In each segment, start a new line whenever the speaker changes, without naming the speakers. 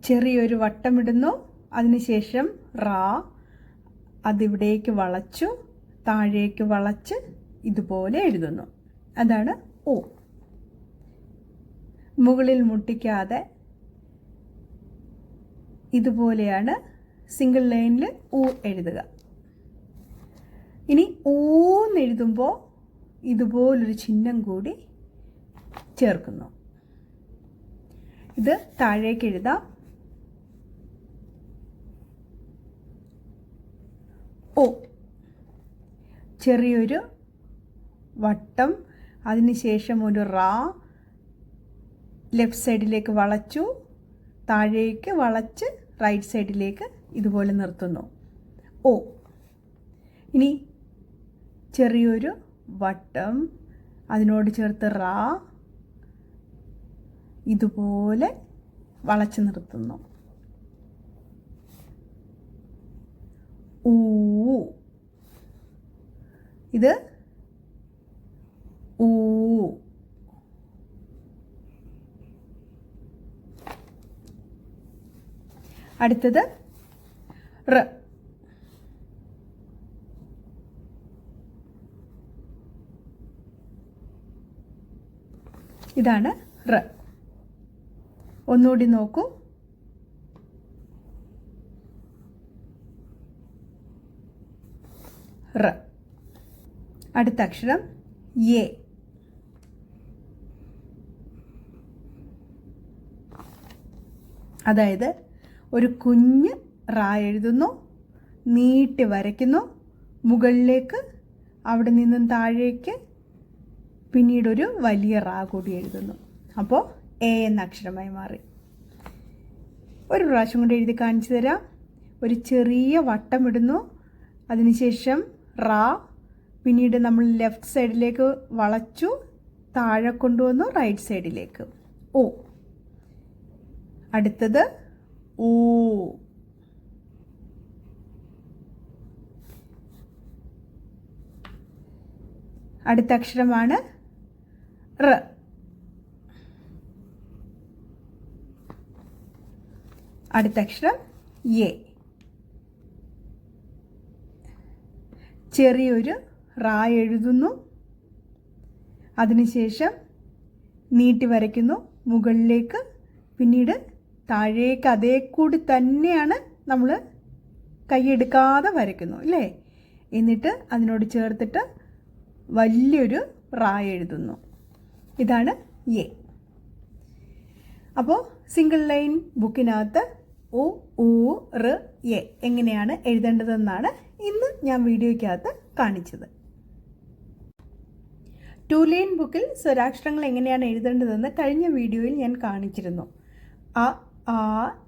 ചെറിയൊരു വട്ടമിടുന്നു. അതിനുശേഷം റാ, അതിവിടേക്ക് വളച്ചു താഴേക്ക് വളച്ച് ഇതുപോലെ എഴുതുന്നു. അതാണ് ഉ. മുകളിൽ മുട്ടിക്കാതെ ഇതുപോലെയാണ് സിംഗിൾ ലൈനിൽ ഉ എഴുതുക. ഇനി ഊന്നെഴുതുമ്പോൾ ഇതുപോലൊരു ചിഹ്നം കൂടി ചേർക്കുന്നു. ഇത് താഴേക്ക് എഴുതാം. ഓ, ചെറിയൊരു വട്ടം, അതിനുശേഷം ഒരു റാ, ലെഫ്റ്റ് സൈഡിലേക്ക് വളച്ചു താഴേക്ക് വളച്ച് റൈറ്റ് സൈഡിലേക്ക് ഇതുപോലെ നിർത്തുന്നു. ഓ. ഇനി ചെറിയൊരു വട്ടം, അതിനോട് ചേർത്ത് റാ, ഇതുപോലെ വളച്ച് നിർത്തുന്നു. ഊ. ഇത് ഊ. അടുത്തത് റ്. ഇതാണ് റ്. ഒന്നുകൂടി നോക്കൂ. റ്. അടുത്ത അക്ഷരം എ. അതായത് ഒരു കുഞ്ഞ് റാ എഴുതുന്നു, നീട്ടി വരയ്ക്കുന്നു, മുകളിലേക്ക് അവിടെ നിന്നും താഴേക്ക് പിന്നീടൊരു വലിയ റാ കൂടി എഴുതുന്നു. അപ്പോൾ എ എന്ന അക്ഷരമായി മാറി. ഒരു പ്രാവശ്യം കൊണ്ട് എഴുതി കാണിച്ചു തരാം. ഒരു ചെറിയ വട്ടമിടുന്നു, അതിനുശേഷം റാ, പിന്നീട് നമ്മൾ ലെഫ്റ്റ് സൈഡിലേക്ക് വളച്ചു താഴെ കൊണ്ടുവന്നു റൈറ്റ് സൈഡിലേക്ക്. ഓ. അടുത്തത് ഊ. അടുത്ത അക്ഷരമാണ് റ്. അടുത്ത അക്ഷരം എ. ചെറിയൊരു റാ എഴുതുന്നു, അതിനുശേഷം നീട്ടി വരയ്ക്കുന്നു, മുകളിലേക്ക് പിന്നീട് താഴേക്ക് അതേ കൂടി തന്നെയാണ് നമ്മൾ കൈയെടുക്കാതെ വരയ്ക്കുന്നു അല്ലേ. എന്നിട്ട് അതിനോട് ചേർത്തിട്ട് വലിയൊരു റാ എഴുതുന്നു. ഇതാണ് എ. അപ്പോൾ സിംഗിൾ ലൈൻ ബുക്കിനകത്ത് ഉ, ഊ, റ്, എ എങ്ങനെയാണ് എഴുതേണ്ടതെന്നാണ് ഇന്ന് ഞാൻ വീഡിയോയ്ക്കകത്ത് കാണിച്ചത്. 2 ലൈൻ ബുക്കിൽ സ്വരാക്ഷരങ്ങൾ എങ്ങനെയാണ് എഴുതേണ്ടതെന്ന് കഴിഞ്ഞ വീഡിയോയിൽ ഞാൻ കാണിച്ചിരുന്നു. അ, ആ,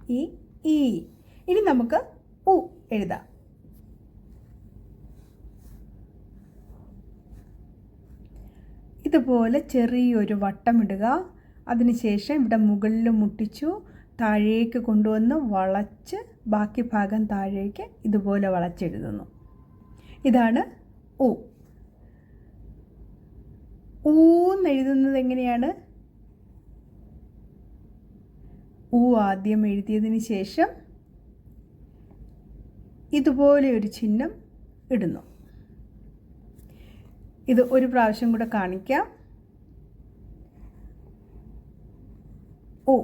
ഇ, ഈ. ഇനി നമുക്ക് ഉ എഴുതാം. ഇതുപോലെ ചെറിയൊരു വട്ടമിടുക, അതിനുശേഷം ഇവിടെ മുകളിൽ മുട്ടിച്ചു താഴേക്ക് കൊണ്ടുവന്ന് വളച്ച് ബാക്കി ഭാഗം താഴേക്ക് ഇതുപോലെ വളച്ചെഴുതുന്നു. ഇതാണ് ഉ. ഊന്നെഴുതുന്നത് എങ്ങനെയാണ്? ഊ ആദ്യം എഴുതിയതിന് ശേഷം ഇതുപോലെ ഒരു ചിഹ്നം ഇടുന്നു. ഇത് ഒരു പ്രാവശ്യം കൂടെ കാണിക്കാം. ഓ.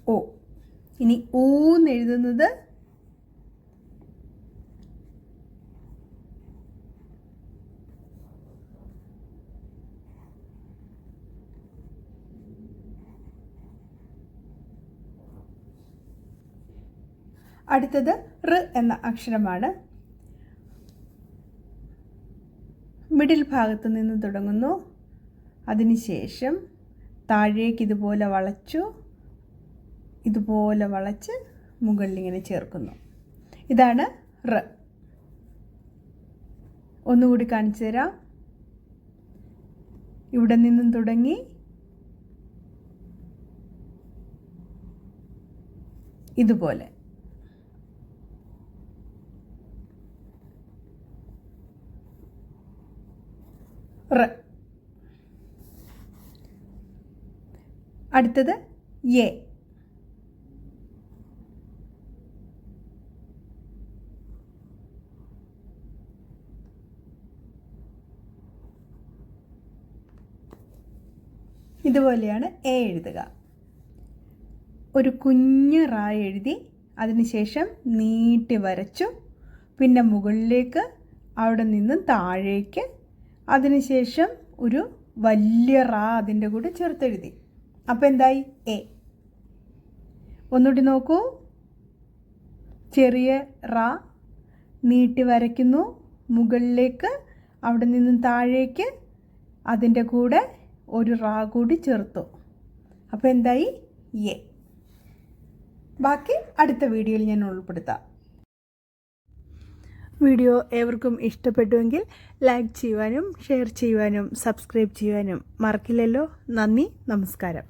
ഓ. ഇനി ഊന്നെഴുതുന്നത് അടുത്തത് റ് എന്ന അക്ഷരമാണ്. മിഡിൽ ഭാഗത്ത് നിന്ന് തുടങ്ങുന്നു, അതിനുശേഷം താഴേക്ക് ഇതുപോലെ വളച്ചു ഇതുപോലെ വളച്ച് മുകളിൽ ഇങ്ങനെ ചേർക്കുന്നു. ഇതാണ് റ്. ഒന്നുകൂടി കാണിച്ചു തരാം. ഇവിടെ നിന്നും തുടങ്ങി ഇതുപോലെ റ്. അടുത്തത് എ. ഇതുപോലെയാണ് എ എഴുതുക. ഒരു കുഞ്ഞ് റാ എഴുതി അതിനുശേഷം നീട്ടി വരച്ചു, പിന്നെ മുകളിലേക്ക്, അവിടെ നിന്ന് താഴേക്ക്, അതിനുശേഷം ഒരു വലിയ റാ അതിൻ്റെ കൂടെ ചേർത്തെഴുതി. അപ്പോൾ എന്തായി? എ. ഒന്നുകൂടി നോക്കൂ. ചെറിയ റാ നീട്ടി വരയ്ക്കുന്നു, മുകളിലേക്ക്, അവിടെ നിന്നും താഴേക്ക്, അതിൻ്റെ കൂടെ ഒരു റാ കൂടി ചേർത്തു. അപ്പോൾ എന്തായി? എ. ബാക്കി അടുത്ത വീഡിയോയിൽ ഞാൻ ഉൾപ്പെടുത്താം. വീഡിയോ ഏവർക്കും ഇഷ്ടപ്പെട്ടുവെങ്കിൽ ലൈക്ക് ചെയ്യുവാനും ഷെയർ ചെയ്യുവാനും സബ്സ്ക്രൈബ് ചെയ്യുവാനും മറക്കില്ലല്ലോ. നന്ദി, നമസ്കാരം.